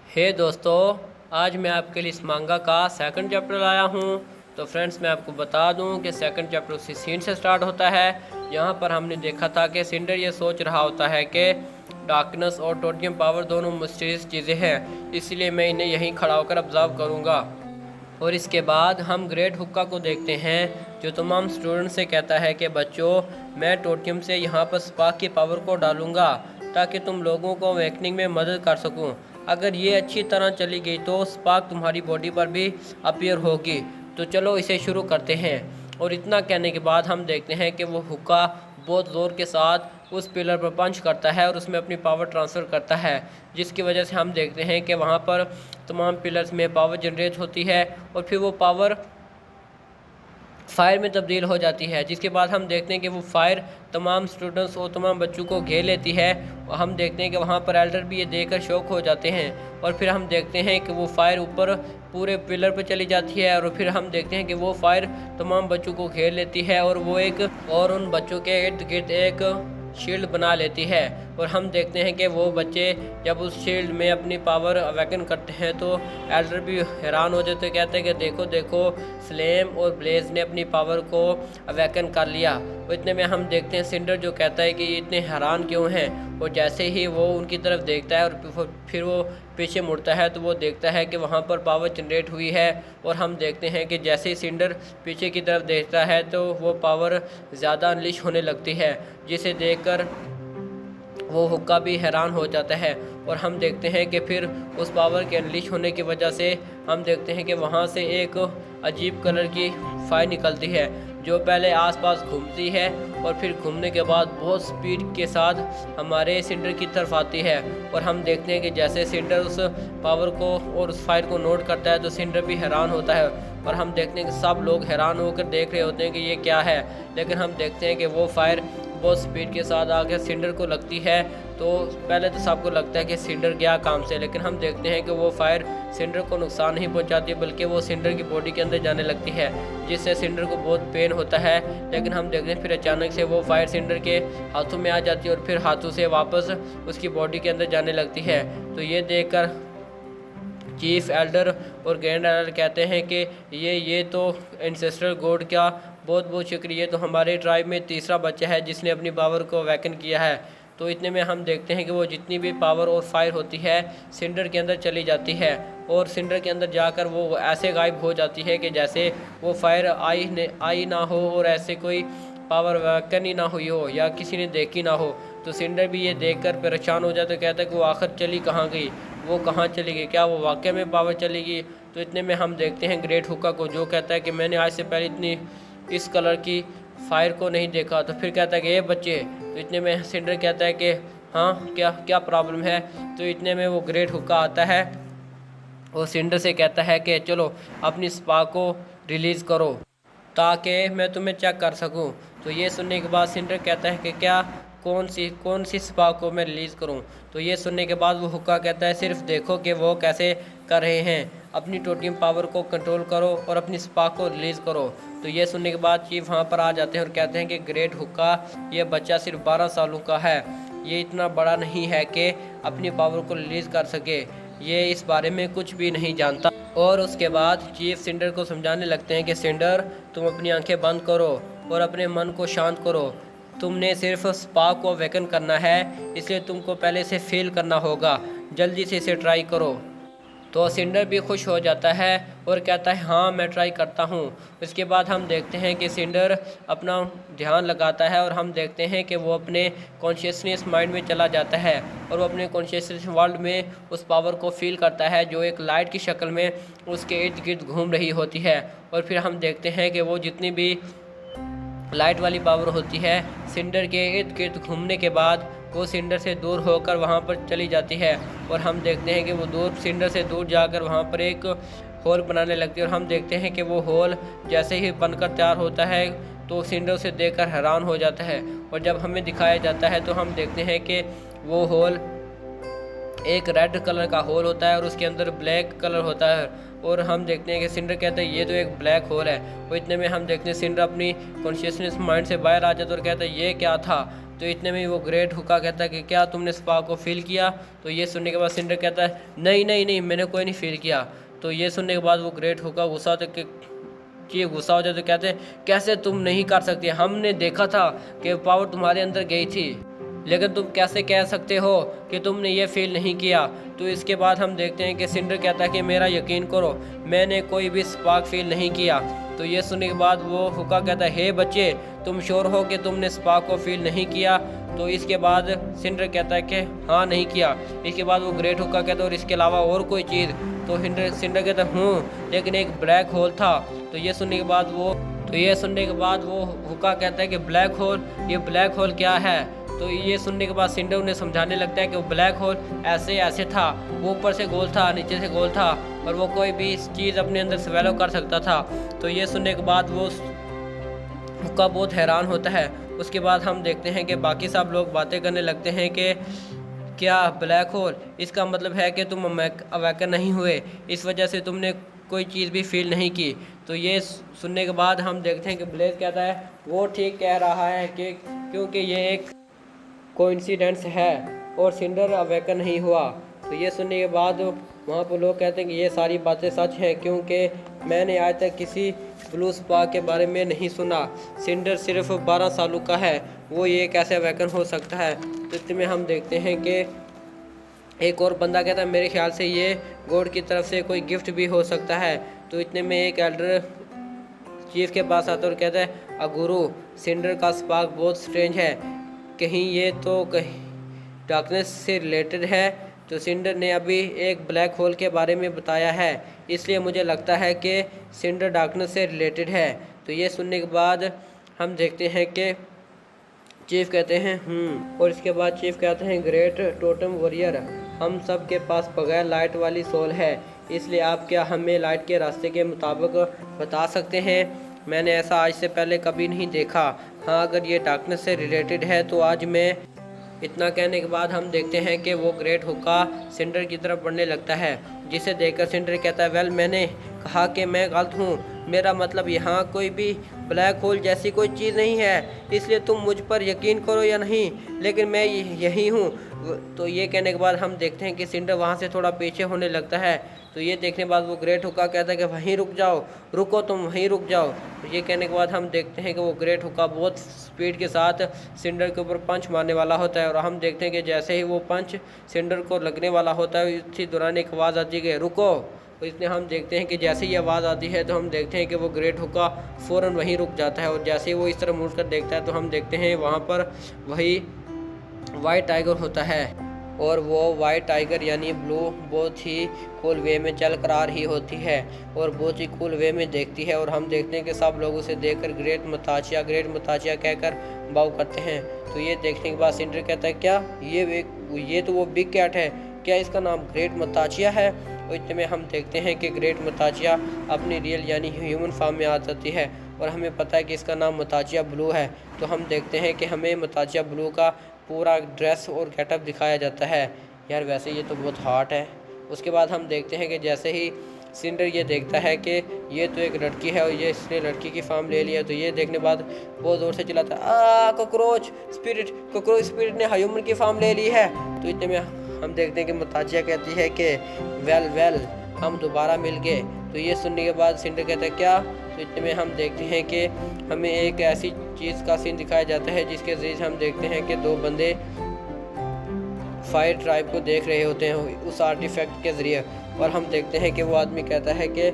दोस्तों, आज मैं आपके लिए इस मांगा का सेकंड चैप्टर लाया हूँ। तो फ्रेंड्स, मैं आपको बता दूँ कि सेकंड चैप्टर उसी सीन से स्टार्ट होता है। यहाँ पर हमने देखा था कि सिंडर ये सोच रहा होता है कि डार्कनेस और टोटियम पावर दोनों मिस्टीरियस चीज़ें हैं, इसलिए मैं इन्हें यहीं खड़ा होकर ऑब्जर्व करूँगा। और इसके बाद हम ग्रेट हुक्का को देखते हैं, जो तमाम स्टूडेंट से कहता है कि बच्चों, मैं टोटियम से यहाँ पर स्पार्क की पावर को डालूँगा ताकि तुम लोगों को अवेकनिंग में मदद कर सकूँ। अगर ये अच्छी तरह चली गई तो स्पार्क तुम्हारी बॉडी पर भी अपीयर होगी। तो चलो इसे शुरू करते हैं। और इतना कहने के बाद हम देखते हैं कि वो हुक्का बहुत ज़ोर के साथ उस पिलर पर पंच करता है और उसमें अपनी पावर ट्रांसफ़र करता है, जिसकी वजह से हम देखते हैं कि वहाँ पर तमाम पिलर्स में पावर जनरेट होती है और फिर वो पावर फायर में तब्दील हो जाती है। जिसके बाद हम देखते हैं कि वो फायर तमाम स्टूडेंट्स और तमाम बच्चों को घेर लेती है। हम देखते हैं कि वहाँ पर एल्डर भी ये देखकर शॉक हो जाते हैं। और फिर हम देखते हैं कि वो फायर ऊपर पूरे पिलर पर चली जाती है और फिर हम देखते हैं कि वो फायर तमाम बच्चों को घेर लेती है और वो उन बच्चों के इर्द गिर्द एक शील्ड बना लेती है। और हम देखते हैं कि वो बच्चे जब उस शील्ड में अपनी पावर अवेकन करते हैं तो एल्डर भी हैरान हो जाते, कहते हैं कि देखो देखो, फ्लेम और ब्लेज ने अपनी पावर को अवेकन कर लिया। और इतने में हम देखते हैं सिंडर जो कहता है कि ये इतने हैरान क्यों हैं। और जैसे ही वो उनकी तरफ देखता है और फिर वो पीछे मुड़ता है तो वो देखता है कि वहाँ पर पावर जनरेट हुई है। और हम देखते हैं कि जैसे ही सिंडर पीछे की तरफ देखता है तो वो पावर ज़्यादा अनलिश होने लगती है, जिसे देखकर वो हुक्का भी हैरान हो जाता है। और हम देखते हैं कि फिर उस पावर के अनलिश होने की वजह से हम देखते हैं कि वहाँ से एक अजीब कलर की फायर निकलती है, जो पहले आसपास घूमती है और फिर घूमने के बाद बहुत स्पीड के साथ हमारे सिंडर की तरफ आती है। और हम देखते हैं कि जैसे सिंडर उस पावर को और उस फायर को नोट करता है तो सिंडर भी हैरान होता है। और हम देखते हैं कि सब लोग हैरान होकर देख रहे होते हैं कि ये क्या है। लेकिन हम देखते हैं कि वो फायर बहुत स्पीड के साथ आकर सिंडर को लगती है। तो पहले तो सबको लगता है कि सिंडर गया काम से, लेकिन हम देखते हैं कि वो फायर सिंडर को नुकसान नहीं पहुंचाती बल्कि वो सिंडर की बॉडी के अंदर जाने लगती है, जिससे सिंडर को बहुत पेन होता है। लेकिन हम देखते हैं फिर अचानक से वो फायर सिंडर के हाथों में आ जाती है और फिर हाथों से वापस उसकी बॉडी के अंदर जाने लगती है। तो ये देखकर चीफ एल्डर और ग्रैंड एल्डर कहते हैं कि ये तो एंसेस्ट्रल गॉड का बहुत बहुत शुक्रिया, तो हमारे ट्राइब में तीसरा बच्चा है जिसने अपनी पावर को अवेकन किया है। तो इतने में हम देखते हैं कि वो जितनी भी पावर और फायर होती है सिंडर के अंदर चली जाती है और सिंडर के अंदर जाकर वो ऐसे गायब हो जाती है कि जैसे वो फायर आई ना हो और ऐसे कोई पावर अवेकन ही ना हुई हो या किसी ने देखी ना हो। तो सिंडर भी ये देखकर परेशान हो जाता है, कहता है कि वो आखिर चली कहाँ गई, वो कहाँ चली गई, क्या वो वाकई में पावर चली गई। तो इतने में हम देखते हैं ग्रेट हुक्का को, जो कहता है कि मैंने आज से पहले इतनी इस कलर की फायर को नहीं देखा। तो फिर कहता है कि ये बच्चे। तो इतने में सिंडर कहता है कि हाँ, क्या क्या प्रॉब्लम है। तो इतने में वो ग्रेट हुक्का आता है और सिंडर से कहता है कि चलो अपनी स्पार्क को रिलीज़ करो ताकि मैं तुम्हें चेक कर सकूं। तो ये सुनने के बाद सिंडर कहता है कि क्या कौन सी स्पार्क को मैं रिलीज़ करूं। तो ये सुनने के बाद वो हुक्का कहता है सिर्फ देखो कि वो कैसे कर रहे हैं, अपनी टोटियम पावर को कंट्रोल करो और अपनी स्पार्क को रिलीज़ करो। तो ये सुनने के बाद चीफ वहाँ पर आ जाते हैं और कहते हैं कि ग्रेट हुक्का, ये बच्चा सिर्फ 12 सालों का है, ये इतना बड़ा नहीं है कि अपनी पावर को रिलीज़ कर सके, ये इस बारे में कुछ भी नहीं जानता। और उसके बाद चीफ सिंडर को समझाने लगते हैं कि सिंडर, तुम अपनी आंखें बंद करो और अपने मन को शांत करो, तुमने सिर्फ स्पार्क को अवेकन करना है, इसलिए तुमको पहले से फील करना होगा, जल्दी से इसे ट्राई करो। तो सिंडर भी खुश हो जाता है और कहता है हाँ, मैं ट्राई करता हूँ। इसके बाद हम देखते हैं कि सिंडर अपना ध्यान लगाता है और हम देखते हैं कि वो अपने कॉन्शियसनेस माइंड में चला जाता है और वो अपने कॉन्शियसनेस वर्ल्ड में उस पावर को फील करता है जो एक लाइट की शक्ल में उसके इर्द गिर्द घूम रही होती है। और फिर हम देखते हैं कि वो जितनी भी लाइट वाली पावर होती है सिंडर के इर्द गिर्द घूमने के बाद वो सिंडर से दूर होकर वहाँ पर चली जाती है। और हम देखते हैं कि वो सिंडर से दूर जाकर वहाँ पर एक होल बनाने लगती है। और हम देखते हैं कि वो होल जैसे ही बनकर तैयार होता है तो सिंडर उसे देखकर हैरान हो जाता है। और जब हमें दिखाया जाता है तो हम देखते हैं कि वो होल एक रेड कलर का होल होता है और उसके अंदर ब्लैक कलर होता है। और हम देखते हैं कि सिंडर कहता है ये तो एक ब्लैक होल है। और इतने में हम देखते हैं सिंडर अपनी कॉन्शियसनेस माइंड से बाहर आ जाता है और कहता है ये क्या था। तो इतने में वो ग्रेट हुक्का कहता है कि क्या तुमने स्पार्क को फील किया? तो ये सुनने के बाद सिंडर कहता है नहीं नहीं नहीं, मैंने कोई नहीं फील किया। तो ये सुनने के बाद वो ग्रेट हुक्का गुस्सा हो जाए तो कहते हैं कैसे तुम नहीं कर सकते, हमने देखा था कि पावर तुम्हारे अंदर गई थी, लेकिन तुम कैसे कह सकते हो कि तुमने ये फील नहीं किया? तो इसके बाद हम देखते हैं कि सिंडर कहता है कि मेरा यकीन करो, मैंने कोई भी स्पार्क फील नहीं किया। तो ये सुनने के बाद वो हुक्का कहता है हे बच्चे, तुम श्योर हो कि तुमने स्पार्क को फील नहीं किया? तो इसके बाद सिंडर कहता है कि हाँ नहीं किया। इसके बाद वो ग्रेट हुक्का कहता है और इसके अलावा और कोई चीज़? तो सिंडर कहता है लेकिन एक ब्लैक होल था। तो ये सुनने के बाद वो हुक्का कहता है कि ब्लैक होल, ये ब्लैक होल क्या है? तो ये सुनने के बाद सिंडर उन्हें समझाने लगता है कि वो ब्लैक होल ऐसे था, वो ऊपर से गोल था, नीचे से गोल था, और वो कोई भी चीज़ अपने अंदर स्वेलो कर सकता था। तो ये सुनने के बाद वो हुक्का बहुत हैरान होता है। उसके बाद हम देखते हैं कि बाकी सब लोग बातें करने लगते हैं कि क्या ब्लैक होल, इसका मतलब है कि तुम अवेकन नहीं हुए, इस वजह से तुमने कोई चीज़ भी फील नहीं की। तो ये सुनने के बाद हम देखते हैं कि ब्लेज कहता है वो ठीक कह रहा है कि क्योंकि ये एक कोइंसिडेंस है और सिंडर अवेकन नहीं हुआ। तो ये सुनने के बाद वहाँ पर लोग कहते हैं कि ये सारी बातें सच हैं, क्योंकि मैंने आज तक किसी ब्लू स्पार्क के बारे में नहीं सुना। सिंडर सिर्फ 12 सालों का है, वो ये कैसे अवेकन हो सकता है? तो इतने हम देखते हैं कि एक और बंदा कहता है मेरे ख्याल से ये गॉड की तरफ से कोई गिफ्ट भी हो सकता है। तो इतने में एक एल्डर चीफ के पास आता है और कहता है अगुरु, सिंडर का स्पार्क बहुत स्ट्रेंज है, कहीं ये तो कहीं डार्कनेस से रिलेटेड है। तो सिंडर ने अभी एक ब्लैक होल के बारे में बताया है, इसलिए मुझे लगता है कि सिंडर डार्कनेस से रिलेटेड है। तो ये सुनने के बाद हम देखते हैं कि चीफ कहते हैं और इसके बाद चीफ कहते हैं ग्रेट टोटम वॉरियर, हम सब के पास बगैर लाइट वाली सोल है, इसलिए आप क्या हमें लाइट के रास्ते के मुताबिक बता सकते हैं? मैंने ऐसा आज से पहले कभी नहीं देखा। हाँ, अगर ये डार्कनेस से रिलेटेड है तो आज मैं। इतना कहने के बाद हम देखते हैं कि वो ग्रेट हुक्का सिंडर की तरफ बढ़ने लगता है, जिसे देखकर सिंडर कहता है वेल, मैंने कहा कि मैं गलत हूँ, मेरा मतलब यहाँ कोई भी ब्लैक होल जैसी कोई चीज़ नहीं है, इसलिए तुम मुझ पर यकीन करो या नहीं, लेकिन मैं यही हूँ। तो ये कहने के बाद हम देखते हैं कि सिंडर वहाँ से थोड़ा पीछे होने लगता है। तो ये देखने के बाद वो ग्रेट हुक्का कहता है कि वहीं रुक जाओ, रुको तुम वहीं रुक जाओ। तो ये कहने के बाद हम देखते हैं कि वो ग्रेट हुक्का बहुत स्पीड के साथ सिंडर के ऊपर पंच मारने वाला होता है, और हम देखते हैं कि जैसे ही वो पंच सिंडर को लगने वाला होता है इसी दौरान एक आवाज़ आती है रुको। तो इसलिए हम देखते हैं कि जैसे ही आवाज़ आती है तो हम देखते हैं कि वो ग्रेट हुक्का फ़ौरन वहीं रुक जाता है, और जैसे ही वो इस तरह मुड़ कर देखता है तो हम देखते हैं वहाँ पर वही वाइट टाइगर होता है, और वो वाइट टाइगर यानी ब्लू बहुत ही कूल वे में चल कर आ रही होती है और बहुत ही कूल वे में देखती है, और हम देखते हैं कि सब लोग उसे देखकर ग्रेट मताचिया कहकर बाव करते हैं। तो ये देखने के बाद सिंडर कहता है क्या ये तो वो बिग कैट है, क्या इसका नाम ग्रेट मताचिया है? और इतने में हम देखते हैं कि ग्रेट मताचिया अपनी रियल यानी ह्यूमन फॉर्म में आ जाती है, और हमें पता है कि इसका नाम मताचिया ब्लू है। तो हम देखते हैं कि हमें मताचिया ब्लू का पूरा ड्रेस और गेटअप दिखाया जाता है। यार वैसे ये तो बहुत हॉट है। उसके बाद हम देखते हैं कि जैसे ही सिंडर ये देखता है कि ये तो एक लड़की है और ये इसने लड़की की फॉर्म ले लिया, तो ये देखने बाद बहुत ज़ोर से चिल्लाता है कॉकरोच स्पिरिट ने ह्यूमन की फॉर्म ले ली है। तो इतने में हम देखते हैं कि मताचिया कहती है कि वेल हम दोबारा मिल गए। तो ये सुनने के बाद सिंडर कहता है क्या? तो इतने में हम देखते हैं कि हमें एक ऐसी चीज़ का सीन दिखाया जाता है जिसके ज़रिए हम देखते हैं कि दो बंदे फायर ट्राइब को देख रहे होते हैं उस आर्टिफैक्ट के ज़रिए, और हम देखते हैं कि वो आदमी कहता है कि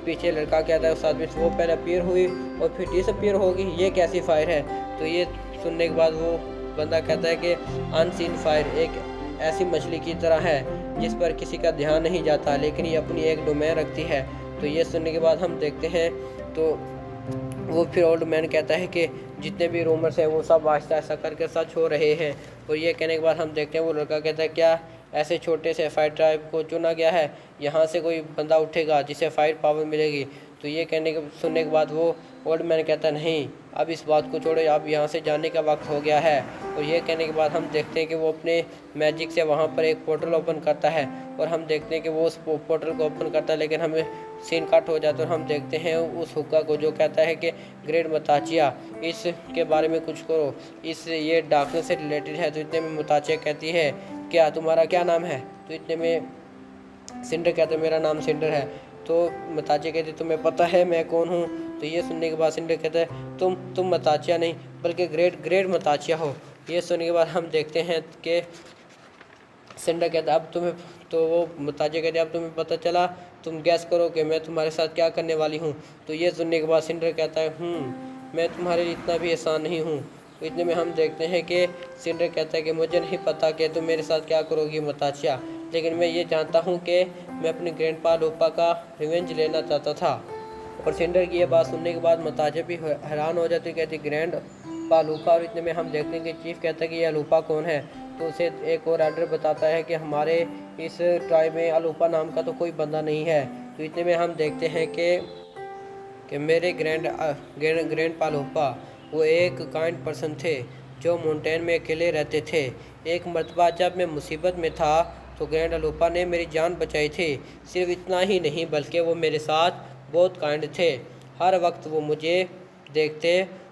पीछे लड़का कहता है उस आदमी से वो पहले अपीयर हुई और फिर डिसअपीयर होगी, ये कैसी फायर है? तो ये सुनने के बाद वो बंदा कहता है कि अनसीन फायर एक ऐसी मछली की तरह है जिस पर किसी का ध्यान नहीं जाता, लेकिन ये अपनी एक डोमेन रखती है। तो ये सुनने के बाद हम देखते हैं तो वो फिर ओल्ड मैन कहता है कि जितने भी रूमर्स हैं वो सब आहिस्ता आहिस्ता करके सच हो रहे हैं। और ये कहने के बाद हम देखते हैं वो लड़का कहता है क्या ऐसे छोटे से फायर ट्राइब को चुना गया है, यहाँ से कोई बंदा उठेगा जिसे फायर पावर मिलेगी? तो ये सुनने के बाद वो ओल्ड मैन कहता है नहीं, अब इस बात को छोड़ो, अब यहाँ से जाने का वक्त हो गया है। और ये कहने के बाद हम देखते हैं कि वो अपने मैजिक से वहाँ पर एक पोर्टल ओपन करता है, और हम देखते हैं कि वो उस पोर्टल को ओपन करता है, लेकिन हमें सीन कट हो जाता है और हम देखते हैं उस हुक्का को जो कहता है कि ग्रेट मताचिया इसके बारे में कुछ करो, ये डार्कनेस से रिलेटेड है। तो इतने में मताचिया कहती है क्या तुम्हारा क्या नाम है? तो इतने में सिंडर कहते हैं मेरा नाम सिंडर है। तो मताचिया कहती तुम्हें पता है मैं कौन हूँ? तो ये सुनने के बाद सिंडर कहता है तुम मताचिया नहीं बल्कि ग्रेट मताचिया हो। ये सुनने के बाद हम देखते हैं कि सिंडर कहता है अब तुम्हें, तो वो मताचिया कहते हैं अब तुम्हें पता चला, तुम गैस करो कि मैं तुम्हारे साथ क्या करने वाली हूँ। तो ये सुनने के बाद सिंडर कहता है मैं तुम्हारे लिए इतना भी आसान नहीं हूँ। तो इतने में हम देखते हैं कि सिंडर कहता है कि मुझे नहीं पता कि तुम मेरे साथ क्या करोगी मताचिया, लेकिन मैं ये जानता हूँ कि मैं अपने ग्रैंडपा लूपा का रिवेंज लेना चाहता था। और सिंडर की ये बात सुनने के बाद मताचिया भी हैरान हो जाती, कहती ग्रैंडपा लूपा। और इतने में हम देखते हैं कि चीफ कहता है कि यह लूपा कौन है? तो उसे एक और एल्डर बताता है कि हमारे इस ट्राइब में अलूपा नाम का तो कोई बंदा नहीं है। तो इतने में हम देखते हैं कि मेरे ग्रैंडपा लूपा वो एक काइंड पर्सन थे जो माउंटेन में अकेले रहते थे। एक मर्तबा जब मैं मुसीबत में था तो ग्रैंड अलूपा ने मेरी जान बचाई थी। सिर्फ इतना ही नहीं बल्कि वो मेरे साथ बहुत काइंड थे। हर वक्त वो मुझे देखते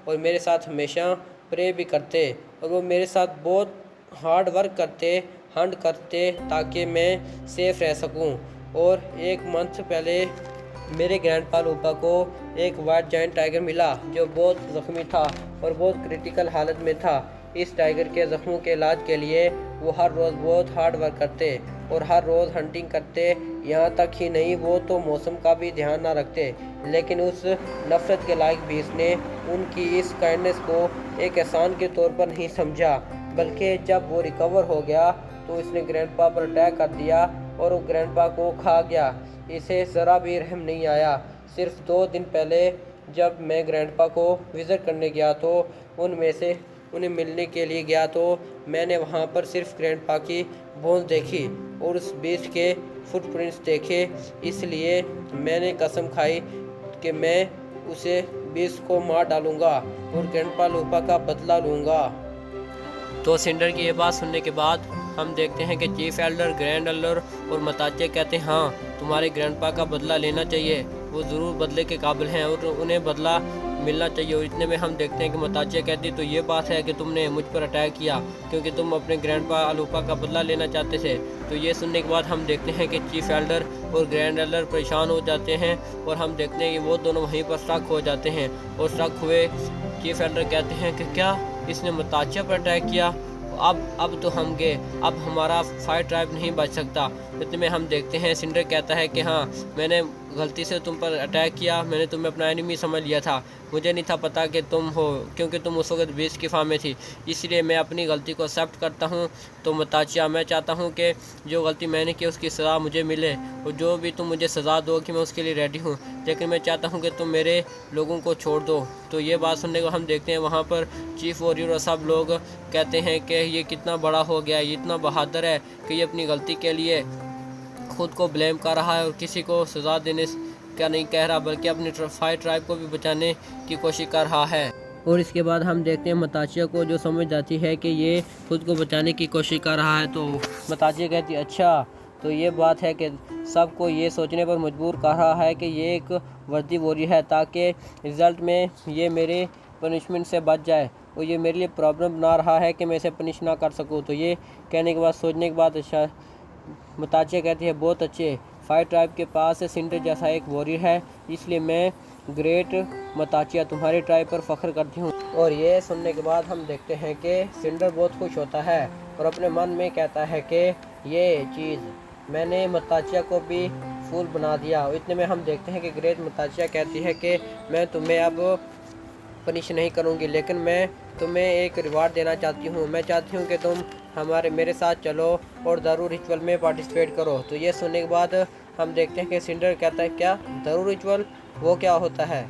और मेरे साथ हमेशा प्रे भी करते, और वो मेरे साथ बहुत हार्ड वर्क करते, हंट करते ताकि मैं सेफ रह सकूं। और एक मंथ पहले मेरे ग्रैंडपा लूपा को एक वाइट जायंट टाइगर मिला जो बहुत ज़ख्मी था और बहुत क्रिटिकल हालत में था। इस टाइगर के ज़ख्मों के इलाज के लिए वो हर रोज़ बहुत हार्ड वर्क करते और हर रोज़ हंटिंग करते। यहाँ तक ही नहीं, वो तो मौसम का भी ध्यान ना रखते, लेकिन उस नफ़रत के लायक भी इसने उनकी इस काइंडनेस को एक एहसान के तौर पर नहीं समझा, बल्कि जब वो रिकवर हो गया तो इसने ग्रैंडपा पर अटैक कर दिया और वो ग्रैंडपा को खा गया। इसे ज़रा भी रहम नहीं आया। सिर्फ 2 दिन पहले जब मैं ग्रैंडपा को विज़िट करने गया तो उन्हें मिलने के लिए गया तो मैंने वहाँ पर सिर्फ ग्रैंडपा की बोन्स देखी और उस बीस्ट के फुटप्रिंट्स देखे। इसलिए मैंने कसम खाई कि मैं उसे बीस्ट को मार डालूँगा और ग्रैंडपा लूपा का बदला लूँगा। तो सिंडर की ये बात सुनने के बाद हम देखते हैं कि चीफ एल्डर, ग्रैंड एल्डर और मताचिया कहते हैं हाँ तुम्हारे ग्रैंडपा का बदला लेना चाहिए, वो ज़रूर बदले के काबिल हैं और उन्हें बदला मिलना चाहिए। और इतने में हम देखते हैं कि मताचिया कहती तो ये बात है कि तुमने मुझ पर अटैक किया क्योंकि तुम अपने ग्रैंडपा अलूपा का बदला लेना चाहते थे। तो ये सुनने के बाद हम देखते हैं कि चीफ एल्डर और ग्रैंड एल्डर परेशान हो जाते हैं और हम देखते हैं कि वो दोनों वहीं पर स्ट्रक हो जाते हैं। और स्ट्रक हुए चीफ एल्डर कहते हैं कि क्या इसने मताचिया पर अटैक किया? अब तो हम गए, अब हमारा फायर ट्राइब नहीं बच सकता। इतने में हम देखते हैं सिंडर कहता है कि हाँ मैंने गलती से तुम पर अटैक किया, मैंने तुम्हें अपना एनिमी समझ लिया था, मुझे नहीं था पता कि तुम हो, क्योंकि तुम उस वक्त बीस की फार्म में थी, इसलिए मैं अपनी गलती को एक्सेप्ट करता हूँ। तो मताचिया मैं चाहता हूँ कि जो गलती मैंने की उसकी सज़ा मुझे मिले और जो भी तुम मुझे सज़ा दो कि मैं उसके लिए रेडी हूँ, लेकिन मैं चाहता हूँ कि तुम मेरे लोगों को छोड़ दो। तो ये बात सुनने को हम देखते हैं वहाँ पर चीफ वॉरियर और सब लोग कहते हैं कि ये कितना बड़ा हो गया, ये इतना बहादुर है कि ये अपनी गलती के लिए खुद को ब्लेम कर रहा है और किसी को सज़ा देने का नहीं कह रहा, बल्कि अपनी फायर ट्राइब को भी बचाने की कोशिश कर रहा है। और इसके बाद हम देखते हैं मताचिया को जो समझ जाती है कि ये खुद को बचाने की कोशिश कर रहा है। तो मताचिया कहती है अच्छा तो ये बात है कि सबको ये सोचने पर मजबूर कर रहा है कि ये एक वर्दी वॉरियर है ताकि रिज़ल्ट में ये मेरे पनिशमेंट से बच जाए और ये मेरे लिए प्रॉब्लम बना रहा है कि मैं इसे पनिश ना कर सकूँ। तो ये कहने के बाद सोचने के बाद अच्छा मताचिया कहती है बहुत अच्छे, फायर ट्राइब के पास सिंडर जैसा एक वॉरियर है, इसलिए मैं ग्रेट मताचिया तुम्हारी ट्राइब पर फ़ख्र करती हूँ। और ये सुनने के बाद हम देखते हैं कि सिंडर बहुत खुश होता है और अपने मन में कहता है कि ये चीज़ मैंने मताचिया को भी फूल बना दिया। और इतने में हम देखते हैं कि ग्रेट मताचिया कहती है कि मैं तुम्हें अब पनिश नहीं करूँगी, लेकिन मैं तुम्हें एक रिवार्ड देना चाहती हूँ। मैं चाहती हूँ कि तुम मेरे साथ चलो और दारू रिचुअल में पार्टिसिपेट करो। तो ये सुनने के बाद हम देखते हैं कि सिंडर कहता है क्या दारू रिचुअल, वो क्या होता है?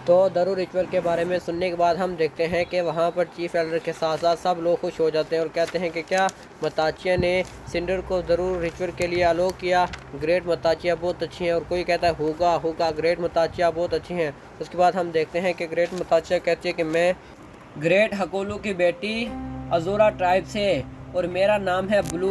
तो दारू रिचुअल के बारे में सुनने के बाद हम देखते हैं कि वहाँ पर चीफ एल्डर के साथ साथ सब लोग खुश हो जाते हैं और कहते हैं कि क्या मताचिया ने सिंडर को ज़रूर रिचुअल के लिए अलो किया, ग्रेट मताचिया बहुत अच्छी हैं। और कोई कहता है होगा ग्रेट मताचिया बहुत अच्छी हैं। उसके बाद हम देखते हैं कि ग्रेट मताचिया कहती है कि मैं ग्रेट हकोलू की बेटी अजोरा ट्राइब से और मेरा नाम है ब्लू।